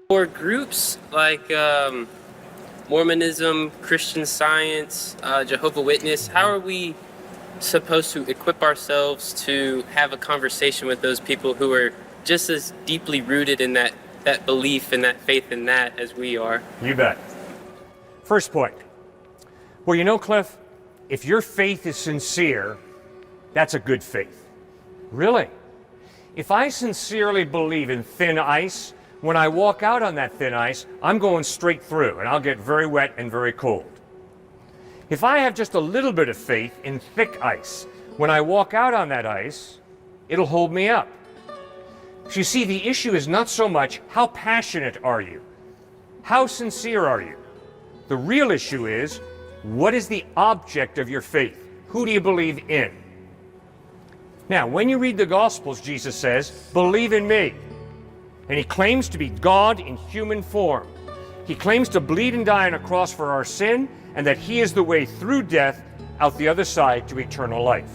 For groups like Mormonism, Christian Science, Jehovah's Witness, how are we supposed to equip ourselves to have a conversation with those people who are just as deeply rooted in that belief and that faith in that as we are? You bet. First point. Well, you know, Cliff, if your faith is sincere, that's a good faith. Really? If I sincerely believe in thin ice, when I walk out on that thin ice, I'm going straight through and I'll get very wet and very cold. If I have just a little bit of faith in thick ice, when I walk out on that ice, it'll hold me up. So you see, the issue is not so much how passionate are you? How sincere are you? The real issue is, what is the object of your faith? Who do you believe in? Now, when you read the Gospels, Jesus says, believe in me. And he claims to be God in human form. He claims to bleed and die on a cross for our sin, and that he is the way through death out the other side to eternal life.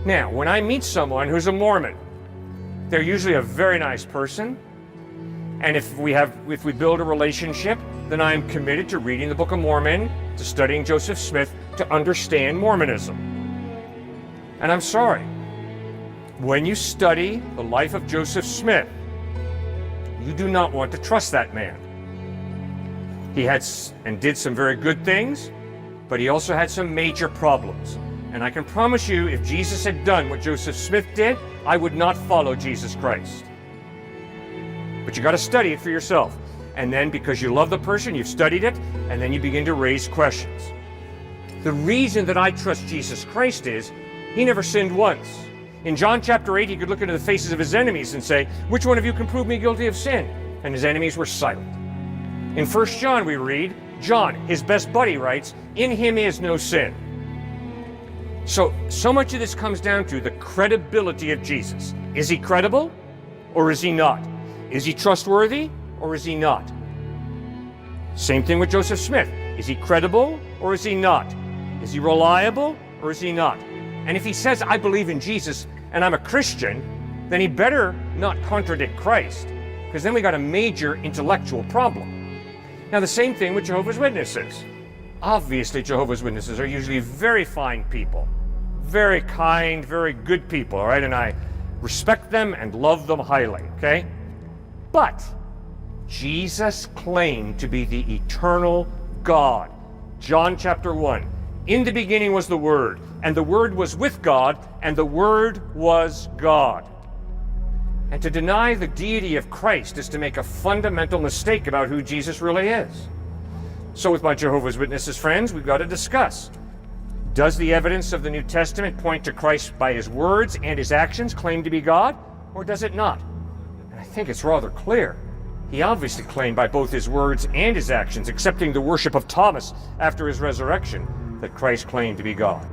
Now, when I meet someone who's a Mormon, they're usually a very nice person, and if we build a relationship, then I am committed to reading the Book of Mormon, to studying Joseph Smith, to understand Mormonism. And I'm sorry, when you study the life of Joseph Smith, you do not want to trust that man. He had and did some very good things, but he also had some major problems. And I can promise you, if Jesus had done what Joseph Smith did, I would not follow Jesus Christ. But you got to study it for yourself. And then, because you love the person, you've studied it, and then you begin to raise questions. The reason that I trust Jesus Christ is, he never sinned once. In John chapter 8, he could look into the faces of his enemies and say, which one of you can prove me guilty of sin? And his enemies were silent. In 1 John we read, John, his best buddy, writes, in him is no sin. So much of this comes down to the credibility of Jesus. Is he credible or is he not? Is he trustworthy or is he not? Same thing with Joseph Smith. Is he credible or is he not? Is he reliable or is he not? And if he says, I believe in Jesus and I'm a Christian, then he better not contradict Christ, because then we got a major intellectual problem. Now, the same thing with Jehovah's Witnesses. Obviously, Jehovah's Witnesses are usually very fine people, very kind, very good people, all right? And I respect them and love them highly, okay? But Jesus claimed to be the eternal God. John chapter 1. In the beginning was the Word, and the Word was with God, and the Word was God. And to deny the deity of Christ is to make a fundamental mistake about who Jesus really is. So with my Jehovah's Witnesses friends, we've got to discuss. Does the evidence of the New Testament point to Christ by his words and his actions claim to be God, or does it not? And I think it's rather clear. He obviously claimed by both his words and his actions, accepting the worship of Thomas after his resurrection, that Christ claimed to be God.